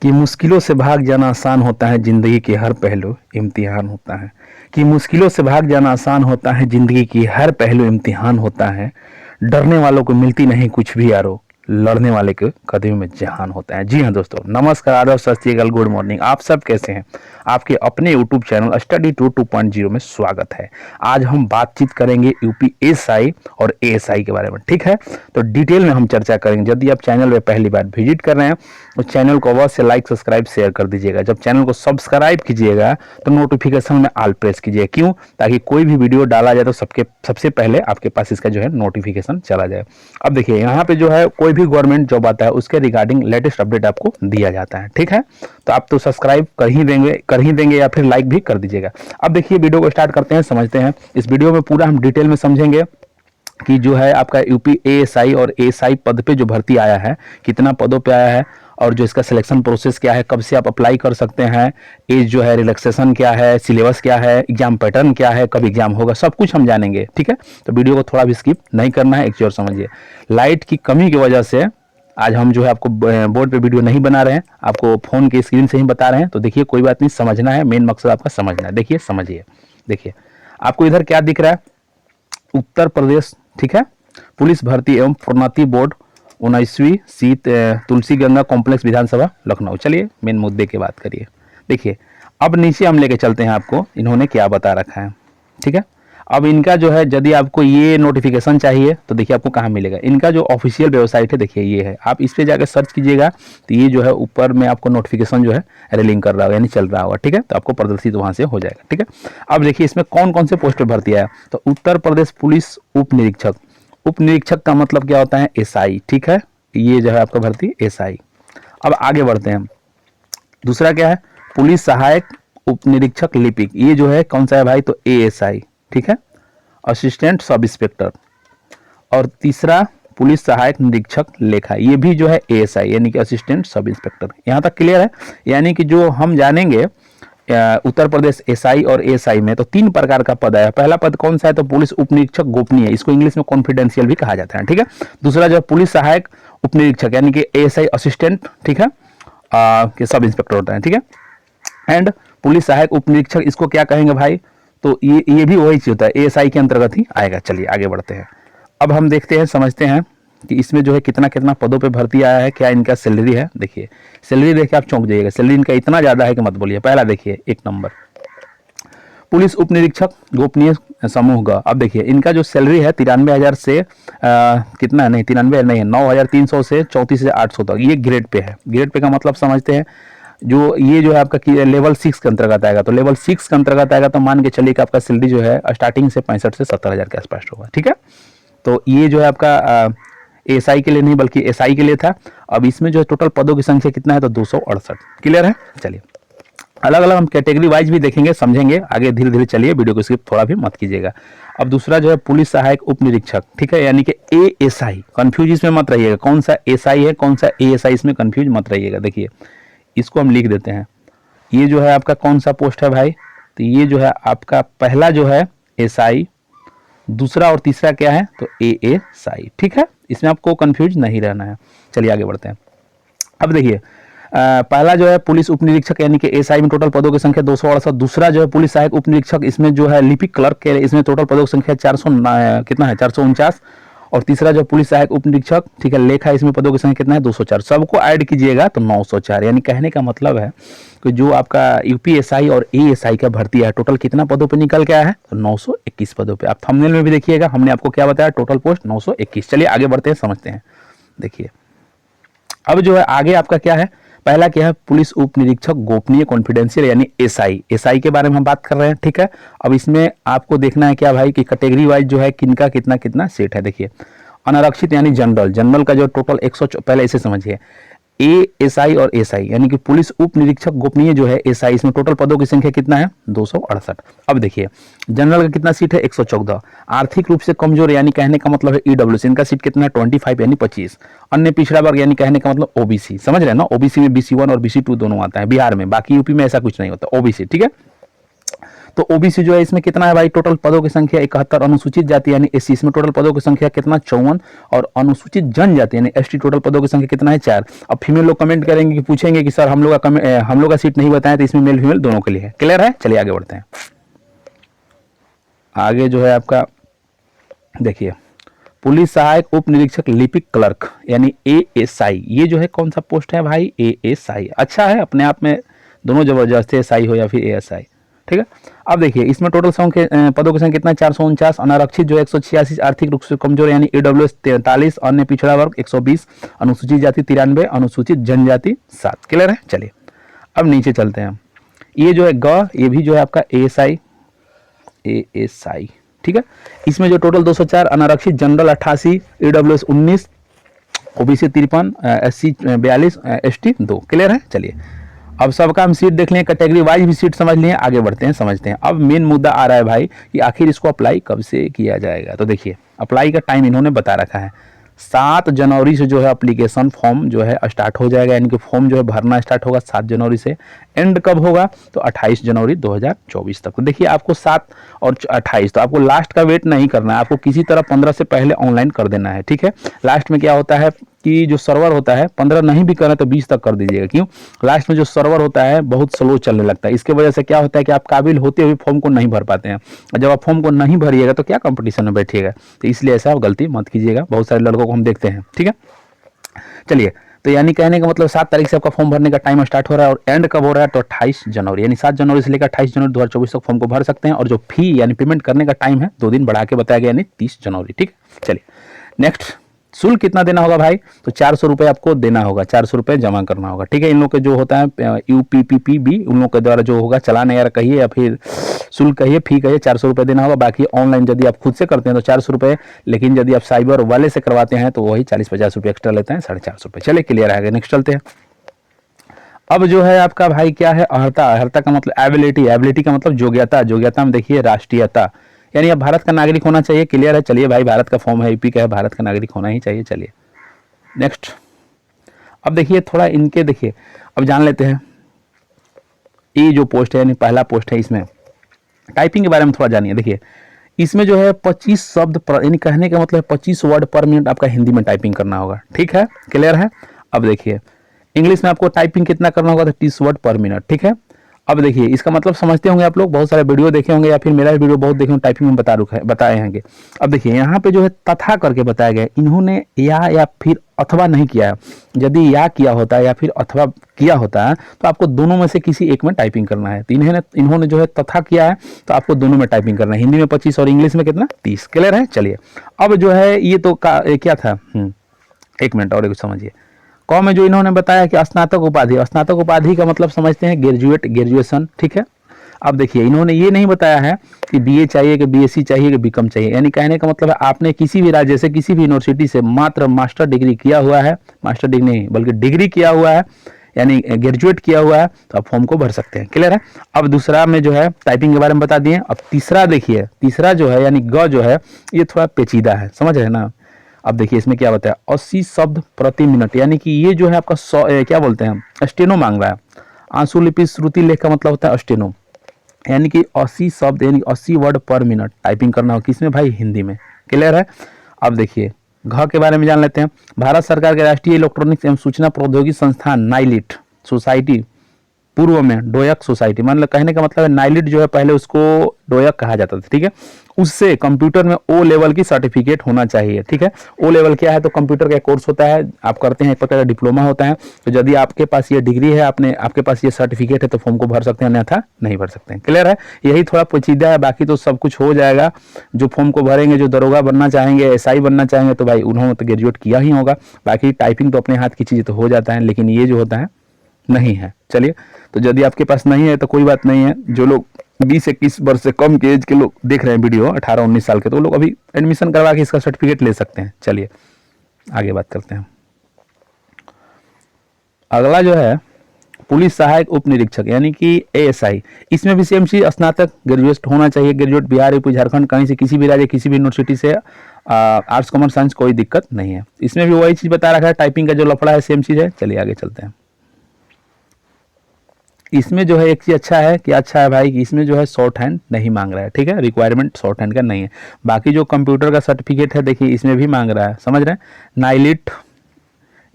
कि मुश्किलों से भाग जाना आसान होता है, जिंदगी के हर पहलू इम्तिहान होता है। कि मुश्किलों से भाग जाना आसान होता है, जिंदगी की हर पहलू इम्तिहान होता है। डरने वालों को मिलती नहीं कुछ भी यारो, लड़ने वाले के कदम में जहान होता है। जी हाँ दोस्तों, नमस्कार, आदब, सत श्री अकाल, गुड मॉर्निंग। आप सब कैसे हैं? आपके अपने यूट्यूब चैनल स्टडी 2.0 में स्वागत है। आज हम बातचीत करेंगे यूपीएसआई और एएसआई के बारे में, ठीक है? तो डिटेल में हम चर्चा करेंगे। यदि आप चैनल में पहली बार विजिट कर रहे हैं तो चैनल को अवश्य से लाइक, सब्सक्राइब, शेयर कर दीजिएगा। जब चैनल को सब्सक्राइब कीजिएगा तो नोटिफिकेशन में ऑल प्रेस कीजिएगा। क्यों? ताकि कोई भी वीडियो डाला जाए तो सबसे पहले आपके पास इसका जो है नोटिफिकेशन चला जाए। अब देखिए, यहाँ पे जो है कोई भी गवर्नमेंट जॉब आता है उसके रिगार्डिंग लेटेस्ट अपडेट आपको दिया जाता है, ठीक है? तो आप तो सब्सक्राइब कर ही देंगे या फिर लाइक भी कर दीजिएगा। अब देखिए, वीडियो को स्टार्ट करते हैं, समझते हैं। इस वीडियो में पूरा हम डिटेल में समझेंगे कि जो है आपका यूपी एएसआई और एएसआई पद पे जो भर्ती आया है, कितना पदों पे आया है, और जो इसका सिलेक्शन प्रोसेस क्या है, कब से आप अप्लाई कर सकते हैं, एज जो है, रिलैक्सेशन क्या है, सिलेबस क्या है, एग्जाम पैटर्न क्या है, कब एग्जाम होगा, सब कुछ हम जानेंगे, ठीक है? तो वीडियो को थोड़ा भी स्किप नहीं करना है। एक चीज और समझिए, लाइट की कमी की वजह से आज हम जो है आपको बोर्ड पे वीडियो नहीं बना रहे हैं, आपको फोन के स्क्रीन से ही बता रहे हैं। तो देखिए, कोई बात नहीं, समझना है, मेन मकसद आपका समझना है। देखिए, समझिए। देखिए, आपको इधर क्या दिख रहा है? उत्तर प्रदेश, ठीक है, पुलिस भर्ती एवं प्रोन्नति बोर्ड 19वीं सीट, तुलसी गंगा कॉम्प्लेक्स, विधानसभा लखनऊ। चलिए मेन मुद्दे की बात करिए। देखिए, अब नीचे हम लेके चलते हैं आपको, इन्होंने क्या बता रखा है, ठीक है? अब इनका जो है, यदि आपको ये नोटिफिकेशन चाहिए तो देखिए आपको कहाँ मिलेगा। इनका जो ऑफिशियल वेबसाइट है, देखिए ये है, आप इस पे जाकर सर्च कीजिएगा तो ये जो है ऊपर में आपको नोटिफिकेशन जो है रेलिंग कर रहा होगा, यानी चल रहा होगा, ठीक है? तो आपको प्रदर्शित वहां से हो जाएगा, ठीक है? अब देखिए, इसमें कौन कौन से पोस्ट पे भर्ती है। तो उत्तर प्रदेश पुलिस उप निरीक्षक, उप निरीक्षक का मतलब क्या होता है? एसआई, ठीक है? ये जो है आपका भर्ती एसआई। अब आगे बढ़ते हैं। दूसरा क्या है? पुलिस सहायक उप निरीक्षक लिपिक, ये जो है कौन सा है भाई? तो एएसआई, ठीक है? Assistant sub inspector. और तीसरा पुलिस सहायक निरीक्षक लेखा, ये भी जो है एएसआई, यानी कि असिस्टेंट सब इंस्पेक्टर। यहाँ तक क्लियर है? यानी कि जो हम जानेंगे उत्तर प्रदेश एसआई और एएसआई में, तो 3 प्रकार का पद है। पहला पद कौन सा है? तो पुलिस उप निरीक्षक गोपनीय, इसको इंग्लिश में कॉन्फिडेंशियल भी कहा जाता है, ठीक है? दूसरा जो है पुलिस सहायक उप निरीक्षक, यानी कि एएसआई असिस्टेंट, ठीक है, के सब इंस्पेक्टर होता है, ठीक है? एंड पुलिस सहायक उप निरीक्षक, इसको क्या कहेंगे भाई? तो ये भी वही चीज होता है, एएसआई के अंतर्गत ही आएगा। चलिए आगे बढ़ते हैं। अब हम देखते हैं, समझते हैं कि इसमें जो है कितना कितना पदों पे भर्ती आया है, क्या इनका सैलरी है। देखिए, सैलरी देख के आप चौंक जाइएगा, सैलरी इनका इतना ज्यादा है कि मत बोलिए। पहला देखिए, 1 नंबर पुलिस उप निरीक्षक गोपनीय समूह का। अब देखिए, इनका जो सैलरी है 93,000 से कितना, नहीं 93 नहीं है, 9,300 से 34,800 तक, ये ग्रेड पे है। ग्रेड पे का मतलब समझते हैं, जो ये जो है आपका लेवल 6 के अंतर्गत आएगा। तो लेवल 6 के अंतर्गत आएगा तो मान के चलिए कि आपका सैलरी जो है स्टार्टिंग से 65 से 70,000 के आसपास होगा, ठीक है? तो ये जो है आपका एसआई के लिए नहीं बल्कि एसआई के लिए था। अब इसमें जो है टोटल पदों की संख्या कितना है? तो 268। क्लियर है? चलिए, अलग अलग हम कैटेगरी वाइज भी देखेंगे, समझेंगे आगे धीरे धीरे। चलिए, वीडियो को स्किप थोड़ा भी मत कीजिएगा। अब दूसरा जो है पुलिस सहायक उप निरीक्षक, ठीक है, यानी कि एएसआई। कंफ्यूज इसमें मत रहिएगा, कौन सा एसआई है कौन सा एएसआई, इसमें कंफ्यूज मत रहिएगा। देखिए, इसको हम लिख देते हैं। ये जो है आपका कौन सा पोस्ट है भाई? तो ये जो है आपका पहला जो है एसआई, दूसरा और तीसरा क्या है? तो एएसआई, ठीक है? इसमें आपको कंफ्यूज नहीं रहना है। चलिए आगे बढ़ते हैं। अब देखिए, पहला जो है पुलिस उप निरीक्षक, यानी कि एसआई में टोटल पदों की संख्या 268। दूसरा जो है पुलिस सहायक उप निरीक्षक, इसमें जो है लिपिक क्लर्क के, इसमें टोटल पदों की संख्या 400 कितना है? 449। और तीसरा जो पुलिस सहायक उप निरीक्षक, ठीक है, लेखा, इसमें पदों की संख्या कितना है? 204। सबको ऐड कीजिएगा तो 904। यानी कहने का मतलब है कि जो आपका यूपीएसआई और एएसआई का भर्ती है, टोटल कितना पदों पे निकल के आया है? तो 921 पदों पे। आप थंबनेल में भी देखिएगा, हमने आपको क्या बताया? Total post 921। चलिए आगे बढ़ते हैं, समझते हैं। देखिए, अब जो है आगे आपका क्या है? पहला क्या है? पुलिस उप निरीक्षक गोपनीय कॉन्फिडेंशियल, यानी एसआई। एसआई के बारे में हम बात कर रहे हैं, ठीक है? अब इसमें आपको देखना है क्या भाई कि कैटेगरी वाइज जो है किनका कितना कितना सीट है। देखिए, अनारक्षित यानी जनरल, जनरल का जो टोटल 100, पहले इसे समझिए, एएसआई और एसआई, यानी कि पुलिस उप निरीक्षक गोपनीय जो है एसआई, इसमें टोटल पदों की संख्या कितना है? 268। अब देखिए, जनरल का कितना सीट है? 114। आर्थिक रूप से कमजोर, यानी कहने का मतलब है ईडब्ल्यूसी, इनका सीट कितना है? 25, यानी 25। अन्य पिछड़ा वर्ग, यानी कहने का मतलब ओबीसी, समझ रहे हैं ना? ओबीसी में BC1 और BC2 दोनों आता है बिहार में, बाकी यूपी में ऐसा कुछ नहीं होता, ओबीसी, ठीक है? तो ओबीसी जो है इसमें कितना है भाई, टोटल पदों की संख्या 71, अनुसूचित जाति यानी एससी इसमें टोटल पदों की संख्या कितना 54, और अनुसूचित जनजाति यानी एसटी टोटल पदों की संख्या कितना है 4। अब फीमेल लोग कमेंट करेंगे कि पूछेंगे कि सर हम लोग का सीट नहीं बताया, तो इसमें मेल फीमेल दोनों के लिए है। क्लियर है, चलिए आगे बढ़ते हैं। आगे जो है आपका देखिए, पुलिस सहायक उप निरीक्षक लिपिक क्लर्क यानी एएसआई, ये जो है कौन सा पोस्ट है भाई, एएसआई। अच्छा है अपने आप में, दोनों जबरदस्त है, एसआई हो या फिर एएसआई, ठीक है। अब देखिए इसमें टोटल संख्या पदों की संख्या कितना है 449, अनारक्षित जो है 186, आर्थिक रूप से कमजोर यानी ईडब्ल्यूएस 43, अन्य पिछड़ा वर्ग 120, अनुसूचित जाति 93, अनुसूचित जनजाति 7। क्लियर है, चलिए अब नीचे चलते हैं। ये जो है ग, ये भी जो है आपका एएसआई, एएसआई, ठीक है। इसमें जो टोटल 204, अनारक्षित general 88, EWS 19, OBC 53, SC 42, ST 2। Clear है, चलिए अब सबका हम सीट देख लें, कैटेगरी वाइज भी सीट समझ लिए, आगे बढ़ते हैं, समझते हैं। अब मेन मुद्दा आ रहा है भाई कि आखिर इसको अप्लाई कब से किया जाएगा। तो देखिए अप्लाई का टाइम इन्होंने बता रखा है, 7 जनवरी से जो है एप्लीकेशन फॉर्म जो है स्टार्ट हो जाएगा, यानी कि फॉर्म जो है भरना स्टार्ट होगा 7 जनवरी से। एंड कब होगा, तो 28 जनवरी 2024 तक। तो देखिए आपको 7 और 28, तो आपको लास्ट का वेट नहीं करना है, आपको किसी तरह 15 से पहले ऑनलाइन कर देना है, ठीक है। लास्ट में क्या होता है कि जो सर्वर होता है 15 नहीं भी करें तो 20 तक कर दीजिएगा, क्यों, लास्ट में जो सर्वर होता है बहुत स्लो चलने लगता है। इसके वजह से क्या होता है कि आप काबिल होते हुए फॉर्म को नहीं भर पाते हैं, और जब आप फॉर्म को नहीं भरिएगा तो क्या कंपटीशन में बैठिएगा। तो इसलिए ऐसा गलती मत कीजिएगा, बहुत सारे लड़कों को हम देखते हैं, ठीक है। चलिए, तो यानी कहने का मतलब 7 तारीख से आपका फॉर्म भरने का टाइम स्टार्ट हो रहा है, और एंड कब हो रहा है, तो 28 जनवरी, यानी 7 जनवरी से लेकर 28 जनवरी 2024 तक फॉर्म को भर सकते हैं। और जो फी यानी पेमेंट करने का टाइम है 2 दिन बढ़ा के बताया गया, यानी 30 जनवरी, ठीक है। चलिए नेक्स्ट, शुल्क कितना देना होगा भाई, तो 400 रुपये आपको देना होगा, 400 रुपये जमा करना होगा, ठीक है। इन लोग के जो होता है यूपीपीपी उन लोग के द्वारा जो होगा, चलान यार कहिए या फिर शुल्क कहिए, फी कहिए, 400 रुपये देना होगा। बाकी ऑनलाइन यदि आप खुद से करते हैं तो 400 रुपये, लेकिन यदि आप साइबर वाले से करवाते हैं तो वही 40-50 रुपये एक्स्ट्रा लेते हैं, 450 रुपये। चलिए क्लियर है, नेक्स्ट चलते हैं। अब जो है आपका भाई क्या है, अर्हता, अर्हता का मतलब एबिलिटी, एबिलिटी का मतलब योग्यता, योग्यता में देखिए राष्ट्रीयता, यानी अब भारत का नागरिक होना चाहिए। क्लियर है, चलिए भाई भारत का फॉर्म है, यूपी का है, भारत का नागरिक होना ही चाहिए। चलिए नेक्स्ट, अब देखिए थोड़ा इनके देखिए, अब जान लेते हैं ये जो पोस्ट है यानी पहला पोस्ट है, इसमें टाइपिंग के बारे में थोड़ा जानिए। देखिए इसमें जो है 25 शब्द यानी कहने का मतलब 25 वर्ड पर मिनट आपका हिंदी में टाइपिंग करना होगा, ठीक है, क्लियर है। अब देखिए इंग्लिश में आपको टाइपिंग कितना करना होगा, तो 30 वर्ड पर मिनट, ठीक है। अब देखिए इसका मतलब समझते होंगे आप लोग, बहुत सारे वीडियो देखे होंगे या फिर मेरा वीडियो बहुत देखे होंगे, टाइपिंग में बताए होंगे। अब देखिए यहाँ पे जो है तथा करके बताया गया, इन्होंने या फिर अथवा नहीं किया है। यदि या किया होता है या फिर अथवा किया होता है तो आपको दोनों में से किसी एक में टाइपिंग करना है। तो इन्होंने जो है तथा किया है, तो आपको दोनों में टाइपिंग करना है, हिंदी में 25 और इंग्लिश में कितना 30। क्लियर है, चलिए अब जो है ये तो क्या था, एक मिनट और कुछ समझिए। क में जो इन्होंने बताया कि स्नातक उपाधि, स्नातक उपाधि का मतलब समझते हैं ग्रेजुएट, ग्रेजुएशन, ठीक है। अब देखिए इन्होंने ये नहीं बताया है कि बीए चाहिए कि बीएससी चाहिए कि बीकॉम चाहिए, यानी कहने का मतलब है आपने किसी भी राज्य से किसी भी यूनिवर्सिटी से मात्र मास्टर डिग्री किया हुआ है, मास्टर डिग्री नहीं बल्कि डिग्री किया हुआ है, यानी ग्रेजुएट किया हुआ है, तो आप फॉर्म को भर सकते हैं। क्लियर है। अब दूसरा में जो है टाइपिंग के बारे में बता दिए। अब तीसरा देखिए, तीसरा जो है यानी ग जो है ये थोड़ा पेचीदा है, समझ रहे हैं ना। अब देखिए इसमें क्या बताया, 80 शब्द प्रति मिनट, यानी कि ये जो है आपका 100 क्या बोलते हैं स्टेनो मांग रहा है। आंसू लिपि श्रुति लेख का मतलब होता है स्टेनो, यानी कि 80 शब्द यानी 80 वर्ड पर मिनट टाइपिंग करना हो, किसमें भाई, हिंदी में। क्लियर है। अब देखिए घ के बारे में जान लेते हैं। भारत सरकार के राष्ट्रीय इलेक्ट्रॉनिक्स एवं सूचना प्रौद्योगिकी संस्थान नाइलिट सोसाइटी, पूर्व में डोयक सोसाइटी, मतलब कहने का मतलब है नाइलिट जो है पहले उसको डोयक कहा जाता था, ठीक है। उससे कंप्यूटर में ओ लेवल की सर्टिफिकेट होना चाहिए, ठीक है। ओ लेवल क्या है, तो कंप्यूटर का कोर्स होता है, आप करते हैं, एक प्रकार का डिप्लोमा होता है। तो यदि आपके पास ये डिग्री है, आपके पास ये सर्टिफिकेट है, तो फॉर्म को भर सकते हैं, अन्यथा नहीं भर सकते हैं। क्लियर है, यही थोड़ा पेचीदा है, बाकी तो सब कुछ हो जाएगा। जो फॉर्म को भरेंगे, जो दरोगा बनना चाहेंगे, एसआई बनना चाहेंगे, तो भाई उन्होंने तो ग्रेजुएट किया ही होगा। बाकी टाइपिंग तो अपने हाथ की चीज़ तो हो जाता है, लेकिन ये जो होता है नहीं है। चलिए, तो यदि आपके पास नहीं है तो कोई बात नहीं है। जो लोग 20-21 वर्ष से कम के एज के लोग देख रहे हैं वीडियो, 18-19 साल के, तो वो लोग अभी एडमिशन करवा के इसका सर्टिफिकेट ले सकते हैं। चलिए आगे बात करते हैं। अगला जो है पुलिस सहायक उप निरीक्षक यानी कि एएसआई, इसमें भी सेम चीज, स्नातक ग्रेजुएट होना चाहिए, ग्रेजुएट बिहार, यूपी, झारखंड, कहीं से, किसी भी राज्य, किसी भी यूनिवर्सिटी से, आर्ट्स, कॉमर्स, साइंस, कोई दिक्कत नहीं है। इसमें भी वही चीज बता रखा है, टाइपिंग का जो लफड़ा है सेम चीज है। चलिए आगे चलते हैं। इसमें जो है एक चीज़ अच्छा है कि अच्छा है भाई कि इसमें जो है शॉर्ट हैंड नहीं मांग रहा है, ठीक है, रिक्वायरमेंट शॉर्ट हैंड का नहीं है। बाकी जो कंप्यूटर का सर्टिफिकेट है देखिए इसमें भी मांग रहा है, समझ रहे हैं, नाइलिट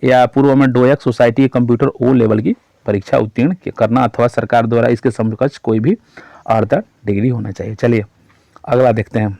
या पूर्व में डोयक सोसाइटी कंप्यूटर ओ लेवल की परीक्षा उत्तीर्ण करना अथवा सरकार द्वारा इसके समकक्ष कोई भी अर्हता डिग्री होना चाहिए। चलिए अगला देखते हैं।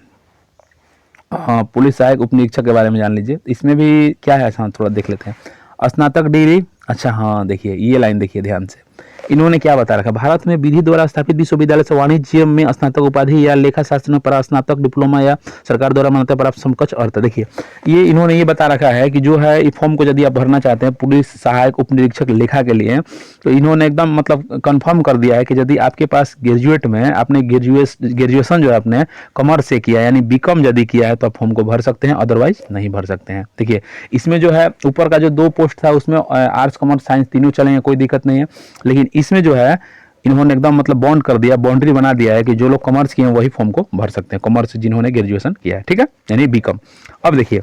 हाँ, पुलिस सहायक उप निरीक्षक के बारे में जान लीजिए, इसमें भी क्या है, अच्छा थोड़ा देख लेते हैं। स्नातक डिग्री, अच्छा हाँ देखिए ये लाइन देखिए ध्यान से, इन्होंने क्या बता रखा, भारत में विधि द्वारा स्थापित विश्वविद्यालय से वाणिज्य में स्नातक उपाधि या लेखा शास्त्र में परास्नातक डिप्लोमा या सरकार द्वारा मान्यता प्राप्त समकक्ष अर्थ। देखिए ये इन्होंने ये बता रखा है कि जो है इस फॉर्म को यदि आप भरना चाहते हैं पुलिस सहायक उप निरीक्षक लेखा के लिए, तो इन्होंने एकदम मतलब कंफर्म कर दिया है कि यदि आपके पास ग्रेजुएट में आपने ग्रेजुएशन जो है आपने कॉमर्स से किया यानी बीकॉम यदि किया है तो आप फॉर्म को भर सकते हैं, अदरवाइज नहीं भर सकते हैं। देखिए इसमें जो है ऊपर का जो 2 पोस्ट था उसमें आर्ट्स कॉमर्स साइंस तीनों चलेंगे, कोई दिक्कत नहीं है, लेकिन इसमें जो है इन्होंने एकदम मतलब बॉन्ड कर दिया, बाउंड्री बना दिया है कि जो लोग कॉमर्स किए हैं वही फॉर्म को भर सकते हैं, कॉमर्स जिन्होंने ग्रेजुएशन किया है, ठीक है, यानी बीकॉम। अब देखिए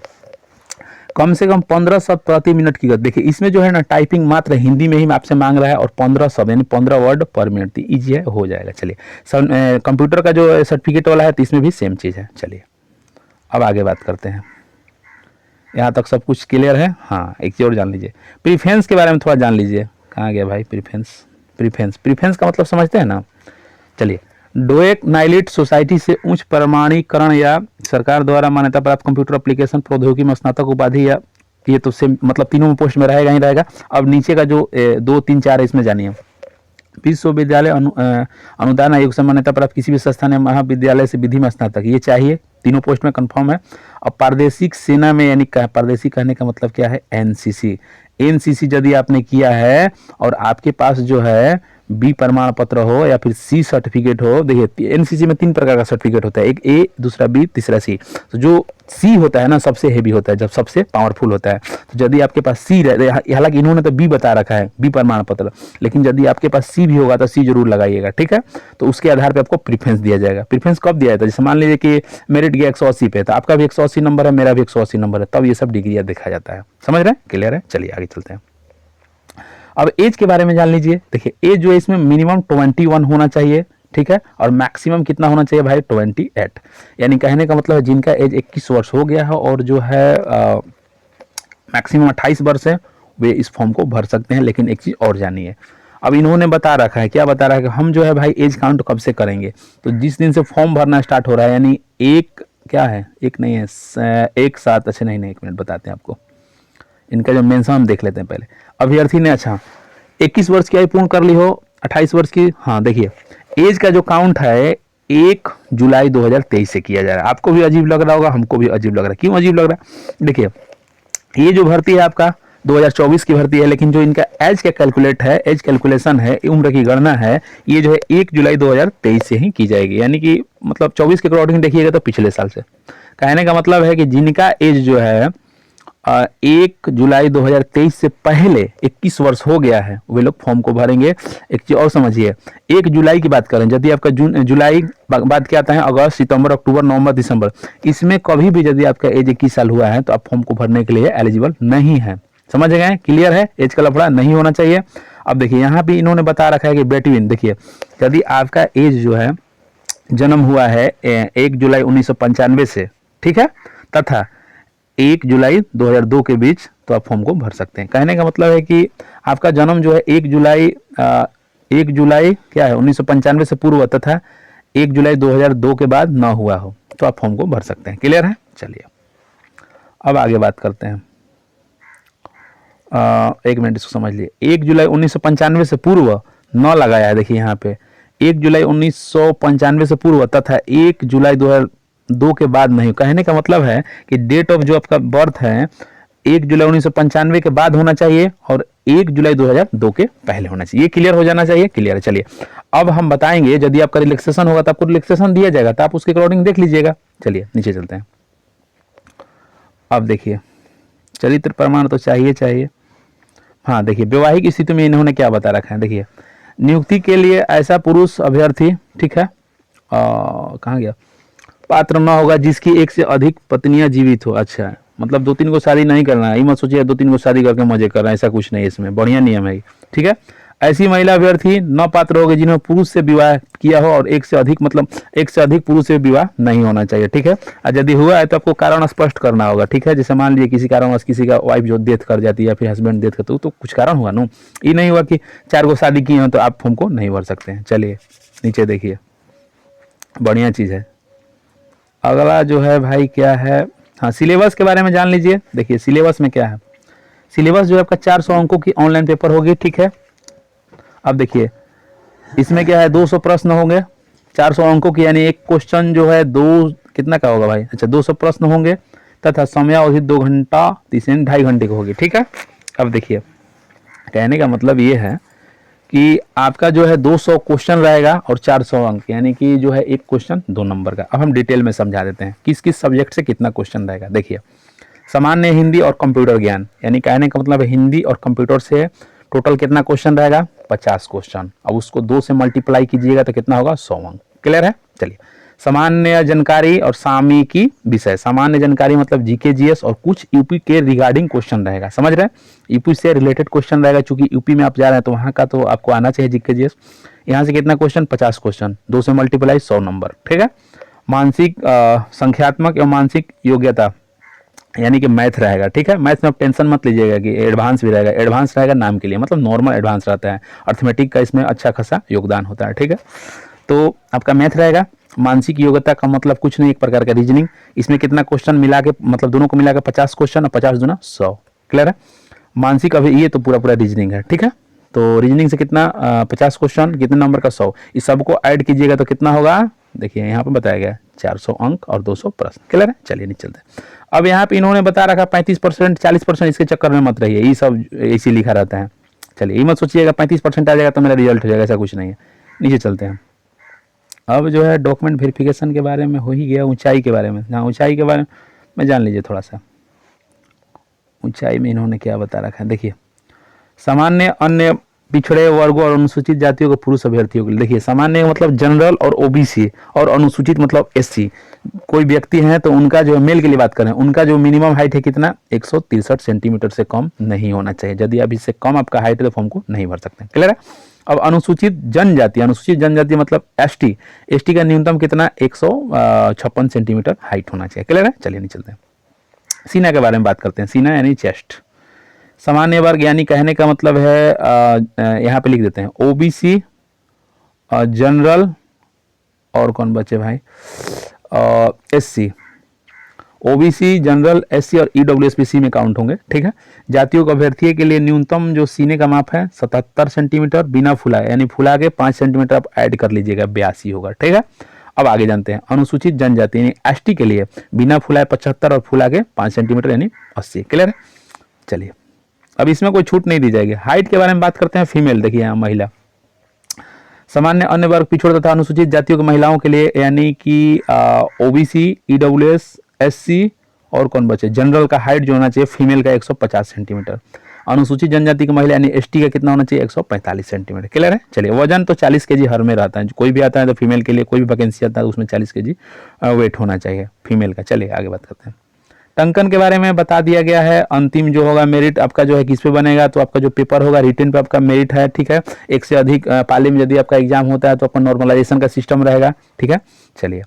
कम से कम 15 शब्द प्रति मिनट की गति, देखिए इसमें जो है ना टाइपिंग मात्र हिंदी में ही आपसे मांग रहा है और 15 शब्द यानी 15 वर्ड पर मिनट, ईजी है, हो जाएगा। चलिए कंप्यूटर का जो सर्टिफिकेट वाला है तो इसमें भी सेम चीज़ है। चलिए अब आगे बात करते हैं, यहाँ तक सब कुछ क्लियर है। हाँ एक चीज़ और जान लीजिए, प्रीफेंस के बारे में थोड़ा जान लीजिए। कहाँ गया भाई प्रीफेंस का मतलब समझते हैं ना। चलिए डोएक नाइलिट सोसाइटी से उच्च प्रमाणीकरण या सरकार द्वारा मान्यता प्राप्त कंप्यूटर एप्लीकेशन प्रौद्योगिकी में स्नातक उपाधि या ये तो सेम मतलब तीनों में पोस्ट में रहेगा ही रहेगा। अब नीचे का जो 2, 3, 4 है इसमें जानिए, विश्वविद्यालय अनुदान आयोग से मान्यता प्राप्त किसी भी संस्थान या महाविद्यालय से विधि में स्नातक, ये चाहिए, तीनों पोस्ट में कंफर्म है। और प्रादेशिक सेना में यानी प्रादेशिक कहने का मतलब क्या है, एनसीसी यदि आपने किया है और आपके पास जो है बी प्रमाण पत्र हो या फिर सी सर्टिफिकेट हो, देखिए एनसीसी में 3 प्रकार का सर्टिफिकेट होता है, एक ए, दूसरा बी, तीसरा सी। तो जो सी होता है ना सबसे हेवी होता है, जब सबसे पावरफुल होता है। तो यदि आपके पास सी रहे, हालांकि इन्होंने तो बी बता रखा है, बी प्रमाण पत्र, लेकिन यदि आपके पास सी भी होगा तो सी जरूर लगाइएगा, ठीक है। तो उसके आधार पर आपको प्रीफरेंस दिया जाएगा। प्रीफरेंस कब दिया जाता है, जैसे मान लीजिए कि मेरिट गया 180 पे, तो आपका भी 180 नंबर है, मेरा भी 180 नंबर है, तब ये सब डिग्रियां देखा जाता है। समझ रहे हैं, क्लियर है। चलिए आगे चलते हैं। अब एज के बारे में जान लीजिए। देखिए एज जो है इसमें मिनिमम 21 होना चाहिए, ठीक है, और मैक्सिमम कितना होना चाहिए भाई 28, यानी कहने का मतलब है जिनका एज 21 वर्ष हो गया है और जो है मैक्सिमम 28 वर्ष है वे इस फॉर्म को भर सकते हैं। लेकिन एक चीज़ और जानिए, अब इन्होंने बता रखा है, क्या बता रहा है कि हम जो है भाई एज काउंट कब से करेंगे, तो जिस दिन से फॉर्म भरना स्टार्ट हो रहा है, यानी एक क्या है, एक नहीं है, 1/7, अच्छा नहीं 1 मिनट बताते हैं आपको, इनका जो मेंशन हम देख लेते हैं पहले। अभ्यर्थी ने अच्छा 21 वर्ष की आयु पूर्ण कर ली हो, 28 वर्ष की, हाँ देखिए एज का जो काउंट है 1 जुलाई 2023 से किया जा रहा है। आपको भी अजीब लग रहा होगा, हमको भी अजीब लग रहा है। क्यों अजीब लग रहा है, देखिए ये जो भर्ती है आपका 2024 की भर्ती है, लेकिन जो इनका एज का कैलकुलेट है, एज कैलकुलेशन है, उम्र की गणना है, ये जो है 1 जुलाई 2023 से ही की जाएगी, यानी कि मतलब 24 के अकॉर्डिंग देखिएगा तो पिछले साल से। कहने का मतलब है कि जिनका एज जो है 1 जुलाई 2023 से पहले 21 वर्ष हो गया है वे लोग फॉर्म को भरेंगे। एक चीज और समझिए, 1 जुलाई की बात करें, यदि आपका जुलाई बाद क्या आता है, अगस्त, सितंबर, अक्टूबर, नवंबर, दिसंबर, इसमें कभी भी यदि आपका एज 21 साल हुआ है तो आप फॉर्म को भरने के लिए एलिजिबल नहीं है। समझ गए, क्लियर है, एज का लफड़ा नहीं होना चाहिए। अब देखिए यहाँ भी इन्होंने बता रखा है कि बिटवीन, देखिए यदि आपका एज जो है जन्म हुआ है 1 जुलाई 1995 से, ठीक है, तथा 1 जुलाई 2002 के बीच, तो आप फॉर्म को भर सकते हैं। कहने का मतलब है कि आपका जन्म जो है 1 जुलाई क्या है 1995 से पूर्व तथा 1 जुलाई 2002 के बाद ना हुआ हो तो आप फॉर्म को भर सकते हैं। क्लियर है। चलिए अब आगे बात करते हैं। 1 मिनट इसको समझ लिए, 1 जुलाई 1995 से पूर्व न लगाया है, देखिए यहाँ पे 1 जुलाई 1995 से पूर्व तथा 1 जुलाई 2002 के बाद नहीं। कहने का मतलब है कि डेट ऑफ जो आपका बर्थ है 1 जुलाई 1995 के बाद होना चाहिए और 1 जुलाई 2002 के पहले होना चाहिए। ये क्लियर हो जाना चाहिए। क्लियर है। चलिए अब हम बताएंगे, यदि आपका रिलैक्सेशन होगा तो आपको रिलैक्सेशन दिया जाएगा, तो आप उसके अकॉर्डिंग देख लीजिएगा। चलिए नीचे चलते हैं। अब देखिए चरित्र प्रमाण तो चाहिए। हाँ देखिए वैवाहिक स्थिति में इन्होंने क्या बता रखा है, देखिए नियुक्ति के लिए ऐसा पुरुष अभ्यर्थी, ठीक है, कहाँ गया, पात्र न होगा जिसकी 1 से अधिक पत्नियां जीवित हो। अच्छा, मतलब 2-3 को शादी नहीं करना है, ये मत सोचिए 2-3 को शादी करके मजे कर रहे हैं, ऐसा कुछ नहीं है इसमें, बढ़िया नियम है, ठीक है। ऐसी महिला अभ्यर्थी न पात्र होगी जिन्होंने पुरुष से विवाह किया हो और एक से अधिक मतलब एक से अधिक पुरुष से विवाह नहीं होना चाहिए, ठीक है। और यदि हुआ है तो आपको कारण स्पष्ट करना होगा, ठीक है। जैसे मान लीजिए किसी कारणवश किसी का वाइफ जो डेथ कर जाती है या फिर हस्बैंड डेथ करते हो तो कुछ कारण हुआ ना, ये नहीं हुआ कि 4 गो शादी की हो तो आप फॉर्म को नहीं भर सकते हैं। चलिए नीचे देखिए, बढ़िया चीज़ है। अगला जो है भाई क्या है, हाँ सिलेबस के बारे में जान लीजिए। देखिए सिलेबस में क्या है, सिलेबस जो है आपका 400 अंकों की ऑनलाइन पेपर होगी, ठीक है। अब देखिए इसमें क्या है, 200 प्रश्न होंगे 400 अंकों की, यानी एक क्वेश्चन जो है दो कितना का होगा भाई, अच्छा 200 प्रश्न होंगे तथा समयावधि 2 घंटा 2.5 घंटे की होगी, ठीक है। अब देखिए कहने का मतलब ये है कि आपका जो है 200 क्वेश्चन रहेगा और 400 अंक, यानी कि जो है एक क्वेश्चन 2 नंबर का। अब हम डिटेल में समझा देते हैं किस किस सब्जेक्ट से कितना क्वेश्चन रहेगा। देखिए सामान्य हिंदी और कंप्यूटर ज्ञान, यानी कहने का मतलब हिंदी और कंप्यूटर से टोटल कितना क्वेश्चन रहेगा, 50 क्वेश्चन। अब उसको 2 से मल्टीप्लाई कीजिएगा तो कितना होगा, 100 अंक। क्लियर है। चलिए सामान्य जानकारी और सामयिकी विषय, सामान्य जानकारी मतलब जीके जीएस और कुछ यूपी के रिगार्डिंग क्वेश्चन रहेगा, समझ रहे हैं, यूपी से रिलेटेड क्वेश्चन रहेगा। चूंकि यूपी में आप जा रहे हैं तो वहां का तो आपको आना चाहिए जीके जीएस। यहाँ से कितना क्वेश्चन, 50 क्वेश्चन, 2 से मल्टीप्लाई 100 नंबर, ठीक है। मानसिक संख्यात्मक एवं मानसिक योग्यता यानी कि मैथ रहेगा, ठीक है। मैथ में आप टेंशन मत लीजिएगा कि एडवांस भी रहेगा, एडवांस रहेगा नाम के लिए, मतलब नॉर्मल एडवांस रहता है। अर्थमेटिक का इसमें अच्छा खासा योगदान होता है, ठीक है। तो आपका मैथ रहेगा। मानसिक योग्यता का मतलब कुछ नहीं, एक प्रकार का रीजनिंग। इसमें कितना क्वेश्चन मिला के मतलब दोनों को मिला के 50 क्वेश्चन और 50 दूना 100। क्लियर है। मानसिक अभी ये तो पूरा पूरा रीजनिंग है, ठीक है। तो रीजनिंग से कितना 50 क्वेश्चन, कितने नंबर का 100, इस सबको ऐड कीजिएगा तो कितना होगा, देखिए यहाँ पे बताया गया 400 अंक और 200 प्रश्न। क्लियर है। चलिए नहीं चलते। अब यहाँ पे इन्होंने बता रखा 35%, 40%, इसके चक्कर में मत रहिए, ये सब ऐसे लिखा रहता है। चलिए ये मत सोचिएगा 35% आ जाएगा तो मेरा रिजल्ट हो जाएगा, ऐसा कुछ नहीं है। नीचे चलते हैं। अब जो है डॉक्यूमेंट वेरिफिकेशन के बारे में हो ही गया। ऊंचाई के बारे में, हाँ ऊंचाई के बारे में जान लीजिए थोड़ा सा। ऊंचाई में इन्होंने क्या बता रखा है, देखिए सामान्य, अन्य पिछड़े वर्गों और अनुसूचित जातियों के पुरुष अभ्यर्थियों के लिए, देखिए सामान्य मतलब जनरल और ओबीसी, और अनुसूचित मतलब एससी कोई व्यक्ति हैं तो उनका जो मेल के लिए बात करें, उनका जो मिनिमम हाइट है कितना, 163 सेंटीमीटर से कम नहीं होना चाहिए। यदि अब इससे कम आपका हाइट है तो फॉर्म को नहीं भर सकते। क्लियर है। अब अनुसूचित जनजाति, अनुसूचित जनजाति मतलब एसटी, एसटी का न्यूनतम कितना, 156 सेंटीमीटर हाइट होना चाहिए। क्लियर है। चलिए नहीं चलते हैं। सीना के बारे में बात करते हैं। सीना यानी चेस्ट। सामान्य वर्ग यानी कहने का मतलब है यहाँ पे लिख देते हैं ओबीसी, जनरल, और कौन बचे भाई, एससी। ओबीसी, जनरल, एससी और ईडब्ल्यूएस में काउंट होंगे, ठीक है। जातियों के अभ्यर्थी के लिए न्यूनतम जो सीने का माप है 77 सेंटीमीटर बिना फुलाए, यानी फुला के 5 सेंटीमीटर आप ऐड कर लीजिएगा, 82 होगा, ठीक है। अब आगे जानते हैं अनुसूचित जनजाति यानी एसटी के लिए बिना फुलाए 75 और फुला के 5 सेंटीमीटर यानी 80। क्लियर है। चलिए अब इसमें कोई छूट नहीं दी जाएगी। हाइट के बारे में बात करते हैं। फीमेल, देखिए यहाँ महिला, सामान्य, अन्य वर्ग, पिछड़े तथा अनुसूचित जातियों की महिलाओं के लिए यानी कि ओबीसी, ईडब्ल्यूएस, एससी और कौन बचे, जनरल का हाइट जो होना चाहिए फीमेल का 150 सेंटीमीटर। अनुसूचित जनजाति की महिला यानी एसटी का कितना होना चाहिए, 145 सेंटीमीटर। क्लियर है। चलिए वजन तो 40 केजी हर में रहता है, कोई भी आता है तो फीमेल के लिए कोई भी वैकेंसी आता है तो उसमें 40 केजी वेट होना चाहिए फीमेल का। चलिए आगे बात करते हैं। टंकन के बारे में बता दिया गया है। अंतिम जो होगा मेरिट आपका जो है किस पे बनेगा, तो आपका जो पेपर होगा रिटन पे आपका मेरिट है, ठीक है। एक से अधिक पाली में यदि आपका एग्जाम होता है तो आपका नॉर्मलाइजेशन का सिस्टम रहेगा, ठीक है। चलिए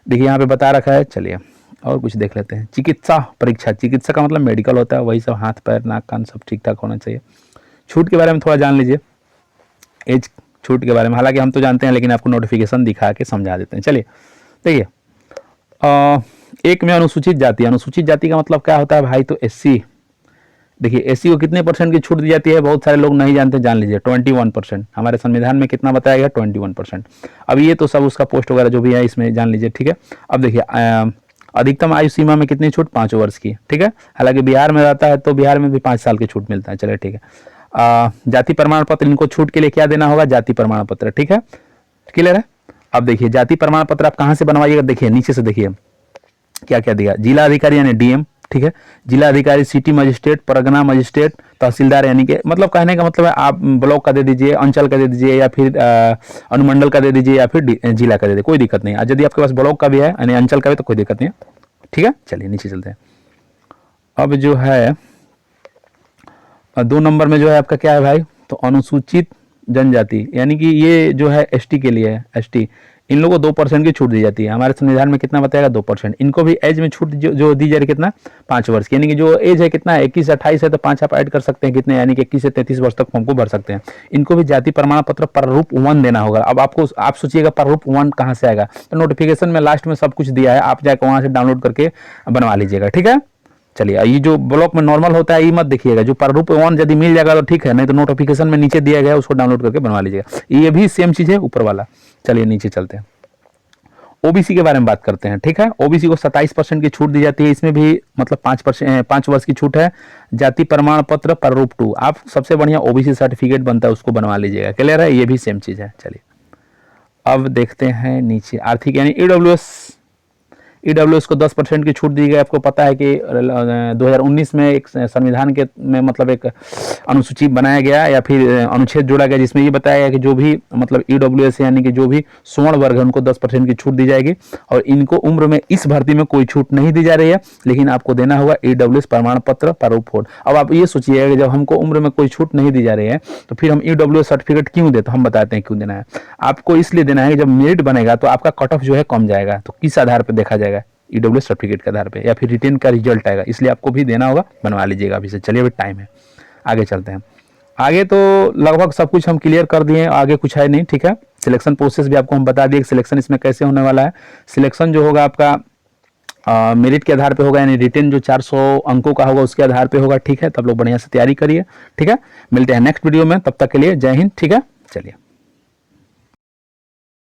देखिए यहाँ पे बता रखा है। चलिए और कुछ देख लेते हैं। चिकित्सा परीक्षा, चिकित्सा का मतलब मेडिकल होता है, वही सब हाथ पैर नाक कान सब ठीक ठाक होना चाहिए। छूट के बारे में थोड़ा जान लीजिए, एज छूट के बारे में, हालांकि हम तो जानते हैं लेकिन आपको नोटिफिकेशन दिखा के समझा देते हैं। चलिए देखिए एक में अनुसूचित जाति, अनुसूचित जाति का मतलब क्या होता है भाई, तो एससी। देखिए एससी को कितने परसेंट की छूट दी जाती है, बहुत सारे लोग नहीं जानते, जान लीजिए 21%। हमारे संविधान में कितना बताया गया, 21%। अब ये तो सब उसका पोस्ट वगैरह जो भी है इसमें जान लीजिए, ठीक है। अब देखिए अधिकतम आयु सीमा में कितनी छूट, 5 वर्ष की, ठीक है। हालांकि बिहार में रहता है तो बिहार में भी 5 साल की छूट मिलता है। चलिए ठीक है। जाति प्रमाण पत्र, इनको छूट के लिए क्या देना होगा, जाति प्रमाण पत्र, ठीक है। क्लियर है। अब देखिए जाति प्रमाण पत्र आप कहाँ से बनवाइएगा, देखिए नीचे से देखिए क्या क्या दिया, जिला अधिकारी यानी डीएम, ठीक है। जिला अधिकारी, सिटी मजिस्ट्रेट, परगना मजिस्ट्रेट, तहसीलदार, यानी कि मतलब कहने का मतलब है आप ब्लॉक का दे दीजिए, अंचल का दे दीजिए, या फिर अनुमंडल का दे दीजिए, या फिर जिला का दे दीजिए, कोई दिक्कत नहीं है। यदि आपके पास ब्लॉक का भी है यानी अंचल का भी तो कोई दिक्कत नहीं है, ठीक है। चलिए नीचे चलते हैं। अब जो है 2 नंबर में जो है आपका क्या है भाई, तो अनुसूचित जनजाति, यानी कि ये जो है एसटी के लिए है, एसटी, इन लोगों को 2% की छूट दी जाती है। हमारे संविधान में कितना बताएगा, 2%। इनको भी एज में छूट जो दी जा रही है कितना, 5 वर्ष की, यानी कि जो एज है कितना, 21 से 28 है तो 5 आप ऐड कर सकते हैं कितने, यानी कि 21 से 33 वर्ष तक फॉर्म को भर सकते हैं। इनको भी जाति प्रमाण पत्र प्रारूप 1 देना होगा। अब आपको आप सोचिएगा प्रारूप 1 कहाँ से आएगा, तो नोटिफिकेशन में लास्ट में सब कुछ दिया है, आप जाकर वहाँ से डाउनलोड करके बनवा लीजिएगा, ठीक है। चलिए, ये जो ब्लॉक में नॉर्मल होता है ये मत देखिएगा, जो प्रारूप 1 यदि मिल जाएगा तो ठीक है, नहीं तो नोटिफिकेशन में नीचे दिया गया है उसको डाउनलोड करके बनवा लीजिएगा। ये भी सेम चीज़ है ऊपर वाला। चलिए नीचे चलते हैं, ओबीसी के बारे में बात करते हैं, ठीक है। ओबीसी को 27% की छूट दी जाती है, इसमें भी मतलब 5 वर्ष की छूट है। जाति प्रमाण पत्र प्रारूप 2, आप सबसे बढ़िया ओबीसी सर्टिफिकेट बनता है उसको बनवा लीजिएगा, क्लियर है, ये भी सेम चीज़ है। चलिए अब देखते हैं नीचे, आर्थिक यानी ईडब्ल्यूएस को 10% की छूट दी गई। आपको पता है कि 2019 में एक संविधान के में मतलब एक अनुसूची बनाया गया या फिर अनुच्छेद जोड़ा गया जिसमें ये बताया गया कि जो भी मतलब ईडब्ल्यूएस यानी कि जो भी स्वर्ण वर्ग है उनको 10% की छूट दी जाएगी, और इनको उम्र में इस भर्ती में कोई छूट नहीं दी जा रही है, लेकिन आपको देना होगा ईडब्ल्यूएस प्रमाण पत्र प्रारूप 4। अब आप ये सोचिएगा कि जब हमको उम्र में कोई छूट नहीं दी जा रही है तो फिर हम ईडब्ल्यूएस सर्टिफिकेट क्यों देते, हम बताते हैं क्यों देना है। आपको इसलिए देना है कि जब मेरिट बनेगा तो आपका कट ऑफ जो है कम जाएगा, तो किस आधार पर देखा जाएगा, ईडब्ल्यूएस सर्टिफिकेट के आधार पे, या फिर रिटेन का रिजल्ट आएगा, इसलिए आपको भी देना होगा, बनवा लीजिएगा अभी से। चलिए अभी टाइम है, आगे चलते हैं। आगे तो लगभग सब कुछ हम क्लियर कर दिए, आगे कुछ है नहीं, ठीक है। सिलेक्शन प्रोसेस भी आपको हम बता दिए, सिलेक्शन इसमें कैसे होने वाला है। सिलेक्शन जो होगा आपका मेरिट के आधार पे होगा, यानी रिटेन जो 400 अंकों का होगा उसके आधार पे होगा, ठीक है। तब लोग बढ़िया से तैयारी करिए, ठीक है। मिलते हैं नेक्स्ट वीडियो में, तब तक के लिए जय हिंद, ठीक है। चलिए।